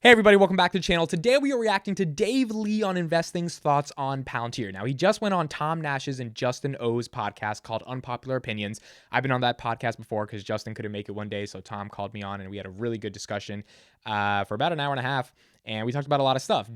Hey everybody, welcome back to the channel. Today we are reacting to Dave Lee on Investing's thoughts on Palantir. Now, he just went on Tom Nash's and Justin O's podcast called Unpopular Opinions. I've been on that podcast before because Justin couldn't make it one day, so Tom called me on and we had a really good discussion for about an hour and a half. And we talked about a lot of stuff.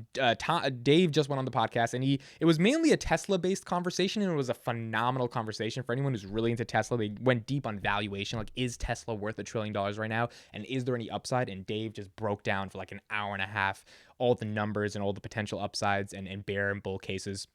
Dave just went on the podcast, and it was mainly a Tesla-based conversation, and it was a phenomenal conversation. For anyone who's really into Tesla, they went deep on valuation. Like, is Tesla worth $1 trillion right now? And is there any upside? And Dave just broke down for like an hour and a half all the numbers and all the potential upsides and bear and bull cases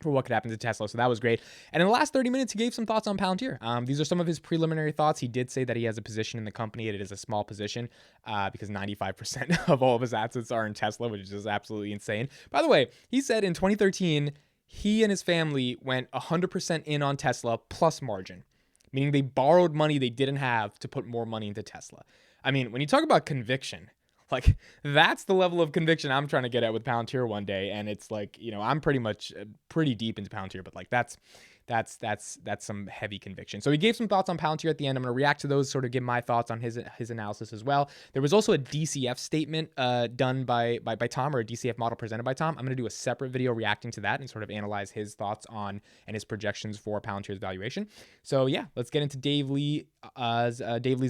for what could happen to Tesla. So that was great. And in the last 30 minutes, he gave some thoughts on Palantir. These are some of his preliminary thoughts. He did say that he has a position in the company. It is a small position because 95% of all of his assets are in Tesla, which is just absolutely insane. By the way, he said in 2013, he and his family went 100% in on Tesla plus margin, meaning they borrowed money they didn't have to put more money into Tesla. I mean, when you talk about conviction, like, that's the level of conviction I'm trying to get at with Palantir one day. And it's like, you know, I'm pretty deep into Palantir, but like that's some heavy conviction. So he gave some thoughts on Palantir at the end. I'm going to react to those, sort of give my thoughts on his analysis as well. There was also a DCF statement done by Tom, or a DCF model presented by Tom. I'm going to do a separate video reacting to that and sort of analyze his thoughts on and his projections for Palantir's valuation. So yeah, let's get into Dave Lee's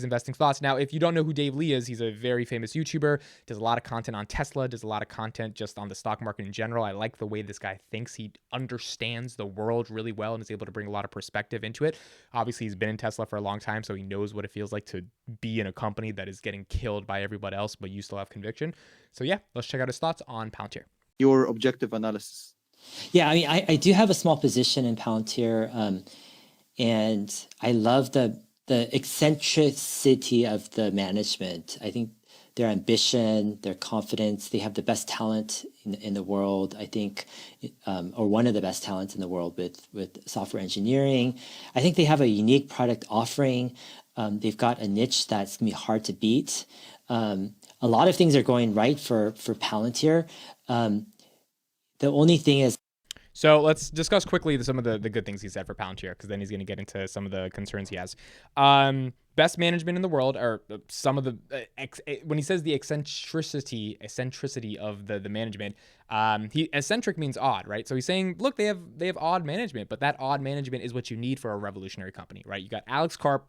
investing thoughts. Now, if you don't know who Dave Lee is, he's a very famous YouTuber, does a lot of content on Tesla, does a lot of content just on the stock market in general. I like the way this guy thinks. He understands the world really well and is able to bring a lot of perspective into it. Obviously, he's been in Tesla for a long time, so he knows what it feels like to be in a company that is getting killed by everybody else, but you still have conviction. So yeah, let's check out his thoughts on Palantir. Your objective analysis. Yeah, I mean, I do have a small position in Palantir, and I love the eccentricity of the management. I think their ambition, their confidence, they have the best talent in the world, I think, or one of the best talents in the world with software engineering. I think they have a unique product offering. They've got a niche that's going to be hard to beat. A lot of things are going right for Palantir. The only thing is, so let's discuss quickly some of the good things he said for Palantir, because then he's going to get into some of the concerns he has. Best management in the world, or some of the when he says the eccentricity of the management, eccentric means odd, right? So he's saying, look, they have odd management, but that odd management is what you need for a revolutionary company, right? You got Alex Karp,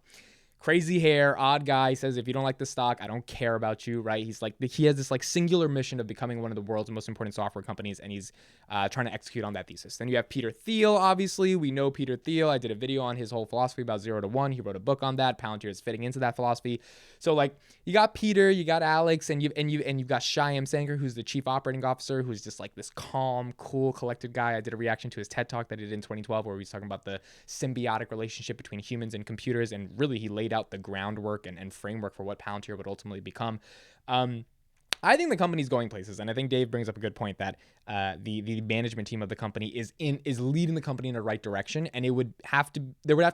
crazy hair, odd guy. He says, if you don't like the stock, I don't care about you, right? He's like, he has this like singular mission of becoming one of the world's most important software companies, and he's trying to execute on that thesis. Then you have Peter Thiel, obviously. We know Peter Thiel. I did a video on his whole philosophy about 0 to 1. He wrote a book on that. Palantir is fitting into that philosophy. So like, you got Peter, you got Alex, and you've got Shyam Sankar, who's the chief operating officer, who's just like this calm, cool, collected guy. I did a reaction to his TED Talk that he did in 2012, where he was talking about the symbiotic relationship between humans and computers, and really he laid out the groundwork and framework for what Palantir would ultimately become. I think the company's going places, and I think Dave brings up a good point that the management team of the company is leading the company in the right direction, and there would have to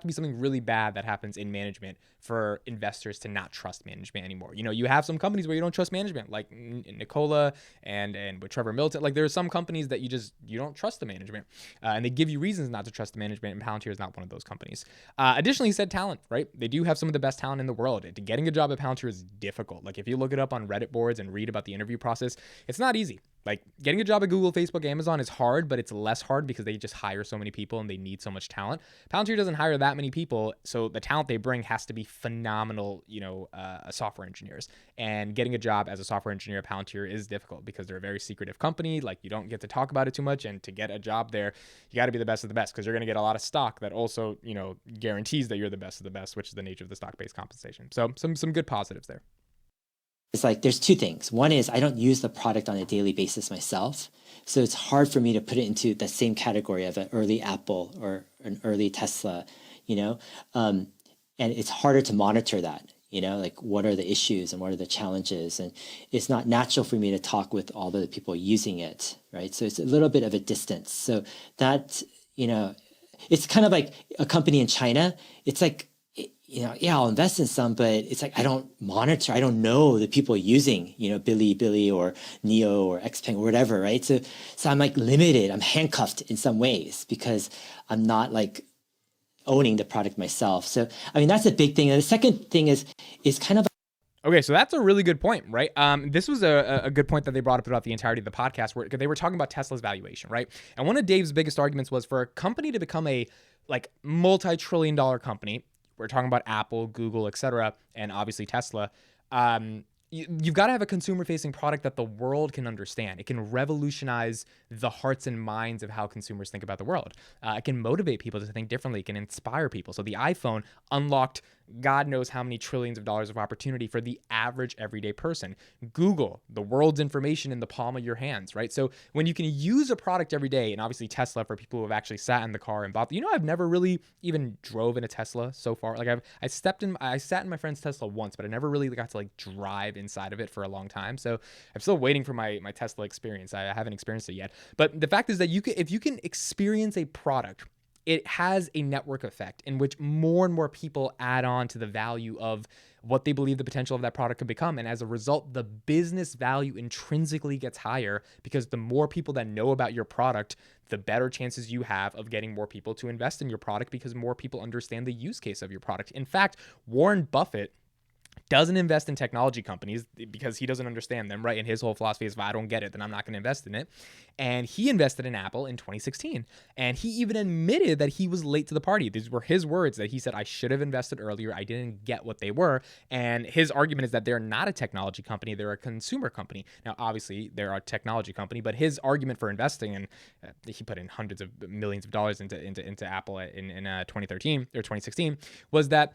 be something really bad that happens in management for investors to not trust management anymore. You know, you have some companies where you don't trust management, like Nikola and with Trevor Milton. Like, there are some companies that you don't trust the management, and they give you reasons not to trust the management, and Palantir is not one of those companies. Additionally, he said talent, right? They do have some of the best talent in the world. Getting a job at Palantir is difficult. Like, if you look it up on Reddit boards and read about the interview process, it's not easy. Like, getting a job at Google, Facebook, Amazon is hard, but it's less hard because they just hire so many people and they need so much talent. Palantir doesn't hire that many people, so the talent they bring has to be phenomenal, software engineers. And getting a job as a software engineer at Palantir is difficult because they're a very secretive company. Like, you don't get to talk about it too much, and to get a job there, you got to be the best of the best, because you're going to get a lot of stock that also, guarantees that you're the best of the best, which is the nature of the stock-based compensation. So some good positives there. it's like there's two things. One is I don't use the product on a daily basis myself. So it's hard for me to put it into the same category of an early Apple or an early Tesla, and it's harder to monitor that, like what are the issues and what are the challenges. And it's not natural for me to talk with all the people using it, right? So it's a little bit of a distance. So that, it's kind of like a company in China. It's like, yeah, I'll invest in some, but it's like I don't monitor. I don't know the people using, Billy or Neo or Xpeng or whatever, right? So I'm like limited. I'm handcuffed in some ways because I'm not like owning the product myself. So I mean that's a big thing. And the second thing is kind of. Okay, so that's a really good point, right? This was a good point that they brought up throughout the entirety of the podcast, where they were talking about Tesla's valuation, right? And one of Dave's biggest arguments was for a company to become a like multi-trillion-dollar company. We're talking about Apple, Google, etc., and obviously Tesla. You've got to have a consumer-facing product that the world can understand. It can revolutionize the hearts and minds of how consumers think about the world. It can motivate people to think differently. It can inspire people. So the iPhone unlocked God knows how many trillions of dollars of opportunity for the average everyday person. Google, the world's information in the palm of your hands, right? So when you can use a product every day, and obviously Tesla for people who have actually sat in the car and bought, I've never really even drove in a Tesla so far. Like I sat in my friend's Tesla once, but I never really got to like drive inside of it for a long time. So I'm still waiting for my Tesla experience. I haven't experienced it yet. But the fact is that if you can experience a product, it has a network effect in which more and more people add on to the value of what they believe the potential of that product could become. And as a result, the business value intrinsically gets higher because the more people that know about your product, the better chances you have of getting more people to invest in your product because more people understand the use case of your product. In fact, Warren Buffett doesn't invest in technology companies because he doesn't understand them, right? And his whole philosophy is, if I don't get it, then I'm not going to invest in it. And he invested in Apple in 2016. And he even admitted that he was late to the party. These were his words, that he said, I should have invested earlier. I didn't get what they were. And his argument is that they're not a technology company. They're a consumer company. Now, obviously, they're a technology company, but his argument for investing, and he put in hundreds of millions of dollars into Apple in 2013 or 2016, was that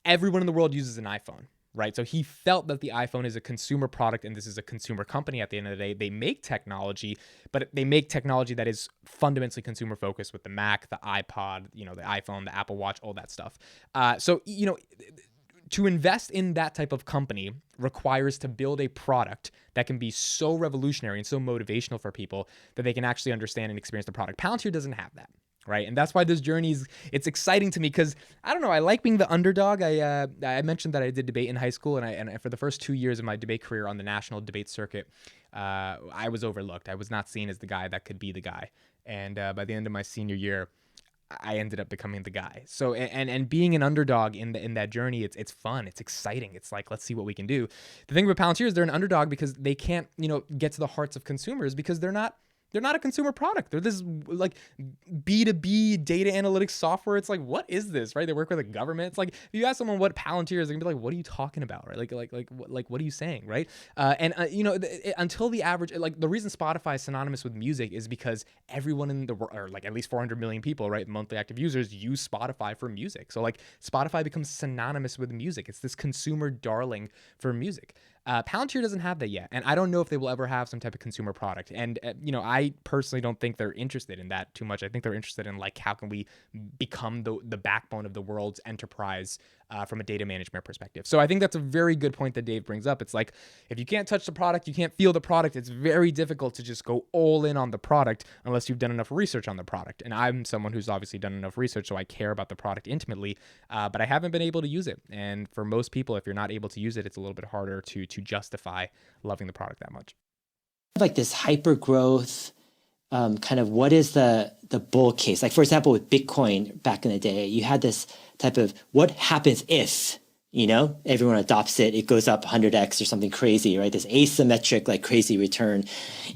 everyone in the world uses an iPhone, right? So he felt that the iPhone is a consumer product and this is a consumer company at the end of the day. They make technology, but they make technology that is fundamentally consumer focused with the Mac, the iPod, the iPhone, the Apple Watch, all that stuff. To invest in that type of company requires to build a product that can be so revolutionary and so motivational for people that they can actually understand and experience the product. Palantir doesn't have that. Right. And that's why this journey it's exciting to me because I don't know. I like being the underdog. I mentioned that I did debate in high school and for the first 2 years of my debate career on the national debate circuit, I was overlooked. I was not seen as the guy that could be the guy. And by the end of my senior year, I ended up becoming the guy. So and being an underdog in that journey, it's fun. It's exciting. It's like, let's see what we can do. The thing about Palantir is they're an underdog because they can't, get to the hearts of consumers because they're not a consumer product. They're this like B2B data analytics software. It's like, what is this, right? They work with the government. It's like, if you ask someone what Palantir is, they're gonna be like, what are you talking about, right? What are you saying, right? Until the average, like the reason Spotify is synonymous with music is because everyone in the world, or like at least 400 million people, right, monthly active users use Spotify for music. So like Spotify becomes synonymous with music. It's this consumer darling for music. Palantir doesn't have that yet, and I don't know if they will ever have some type of consumer product. And I personally don't think they're interested in that too much. I think they're interested in like how can we become the backbone of the world's enterprise from a data management perspective. So I think that's a very good point that Dave brings up. It's like if you can't touch the product, you can't feel the product. It's very difficult to just go all in on the product unless you've done enough research on the product. And I'm someone who's obviously done enough research, so I care about the product intimately, but I haven't been able to use it. And for most people, if you're not able to use it, it's a little bit harder to justify loving the product that much. Like this hyper growth, kind of what is the bull case? Like for example, with Bitcoin back in the day, you had this type of what happens if, everyone adopts it, it goes up 100x or something crazy, right? This asymmetric, like crazy return.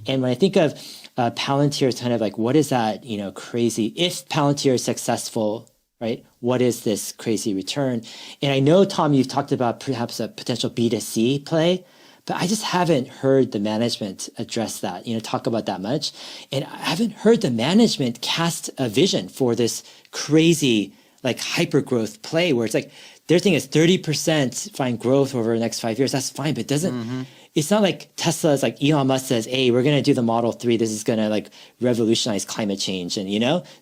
And when I think of Palantir, it's kind of like, what is that, crazy, if Palantir is successful, right? What is this crazy return? And I know, Tom, you've talked about perhaps a potential B2C play, but I just haven't heard the management address that, talk about that much. And I haven't heard the management cast a vision for this crazy, like hyper growth play where it's like, their thing is 30% find growth over the next 5 years. That's fine, but it doesn't, it's not like Tesla is like Elon Musk says, hey, we're going to do the Model 3. This is going to like revolutionize climate change and,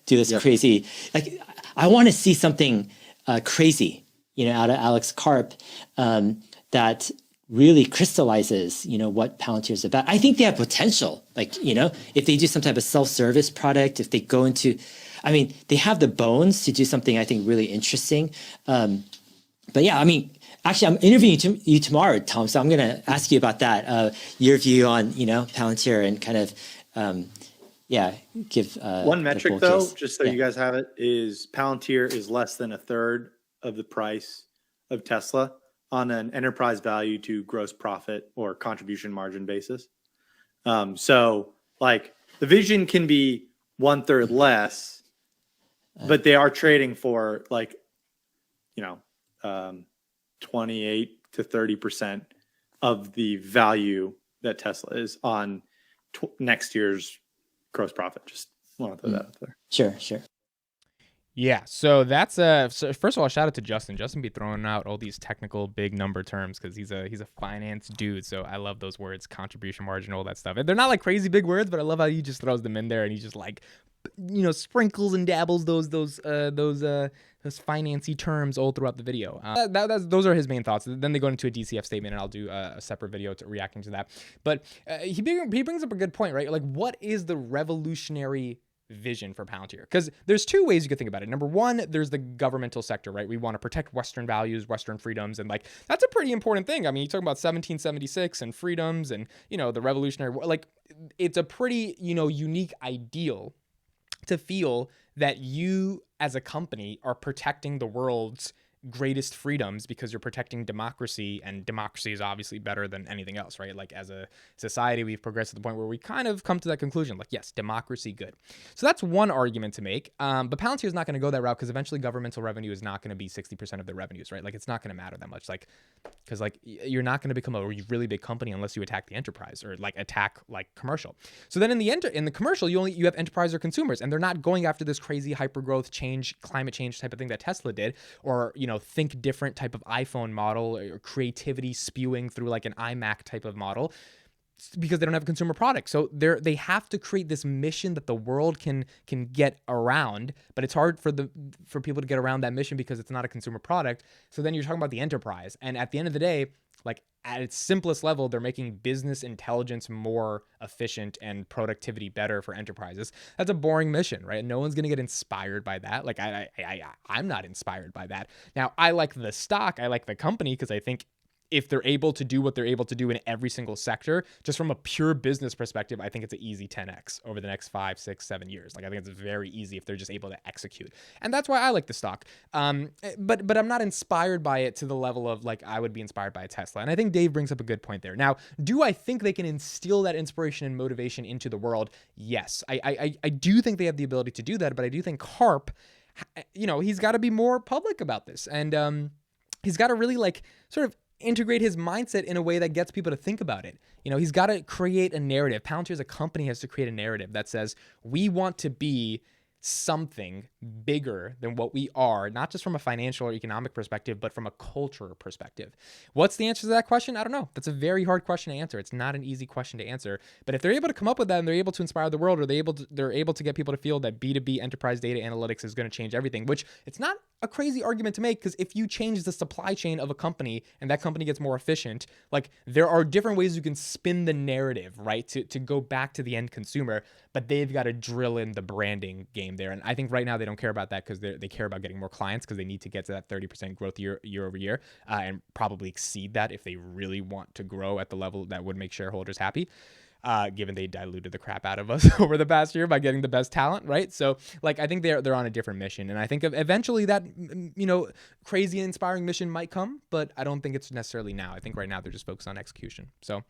do this crazy, like I want to see something crazy, out of Alex Karp that really crystallizes, what Palantir is about. I think they have potential. Like, if they do some type of self-service product, if they go into, they have the bones to do something I think really interesting. But yeah, actually, I'm interviewing you tomorrow, Tom. So I'm going to ask you about that, your view on, Palantir and kind of, give one metric though, just so you guys have it, is Palantir is less than a third of the price of Tesla. on an enterprise value to gross profit or contribution margin basis. So like the vision can be 1/3 less, but they are trading for like, 28 to 30% of the value that Tesla is on next year's gross profit. Just want to throw that out there. Sure. Yeah, so that's so first of all, shout out to Justin. Justin be throwing out all these technical big number terms because he's a finance dude. So I love those words, contribution margin, all that stuff. And they're not like crazy big words, but I love how he just throws them in there and he just like, sprinkles and dabbles those financy terms all throughout the video. Those are his main thoughts. Then they go into a DCF statement, and I'll do a separate video reacting to that. But he brings up a good point, right? Like, what is the revolutionary vision for Palantir? Because there's two ways you could think about it. Number one, there's the governmental sector, right? We want to protect Western values, Western freedoms, and like that's a pretty important thing. I mean, you talk about 1776 and freedoms, and the Revolutionary War. Like, it's a pretty unique ideal to feel that you as a company are protecting the world's greatest freedoms because you're protecting democracy, and democracy is obviously better than anything else, right? Like, as a society, we've progressed to the point where we kind of come to that conclusion, like, yes, democracy, good. So that's one argument to make. But Palantir is not going to go that route because eventually governmental revenue is not going to be 60% of the revenues, right? Like, it's not going to matter that much. Like, because like you're not going to become a really big company unless you attack the enterprise or like attack like commercial. So then in the commercial, you have enterprise or consumers, and they're not going after this crazy hyper growth climate change type of thing that Tesla did, or think different type of iPhone model or creativity spewing through like an iMac type of model, because they don't have a consumer product. So they have to create this mission that the world can get around, but it's hard for people to get around that mission because it's not a consumer product. So then you're talking about the enterprise, and at the end of the day, like at its simplest level, they're making business intelligence more efficient and productivity better for enterprises. That's a boring mission, right? No one's going to get inspired by that. Like I'm not inspired by that. Now, I like the stock, I like the company, because I think if they're able to do what they're able to do in every single sector, just from a pure business perspective, I think it's an easy 10x over the next 5, 6, 7 years. Like, I think it's very easy if they're just able to execute. And that's why I like the stock. But I'm not inspired by it to the level of like I would be inspired by a Tesla. And I think Dave brings up a good point there. Now, do I think they can instill that inspiration and motivation into the world? Yes. I do think they have the ability to do that, but I do think Karp, he's got to be more public about this. And he's got to really like sort of integrate his mindset in a way that gets people to think about it. He's got to create a narrative. Palantir as a company has to create a narrative that says we want to be something bigger than what we are, not just from a financial or economic perspective, but from a culture perspective. What's the answer to that question? I don't know. That's a very hard question to answer. It's not an easy question to answer. But if they're able to come up with that and they're able to inspire the world, or they're able to get people to feel that B2B enterprise data analytics is going to change everything, which it's not a crazy argument to make, because if you change the supply chain of a company and that company gets more efficient, like there are different ways you can spin the narrative, right? To go back to the end consumer, but they've got to drill in the branding game there. And I think right now they don't care about that because they care about getting more clients, because they need to get to that 30% growth year over year, and probably exceed that if they really want to grow at the level that would make shareholders happy. Given they diluted the crap out of us over the past year by getting the best talent, right? So like, I think they're on a different mission, and I think eventually that crazy inspiring mission might come, but I don't think it's necessarily now. I think right now they're just focused on execution. So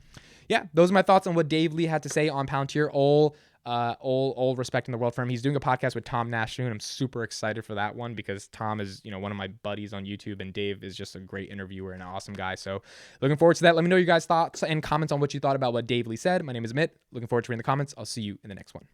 yeah, those are my thoughts on what Dave Lee had to say on Palantir. All respect in the world for him. He's doing a podcast with Tom Nash soon. I'm super excited for that one because Tom is, one of my buddies on YouTube, and Dave is just a great interviewer and an awesome guy. So looking forward to that. Let me know your guys' thoughts and comments on what you thought about what Dave Lee said. My name is Mitt. Looking forward to reading the comments. I'll see you in the next one.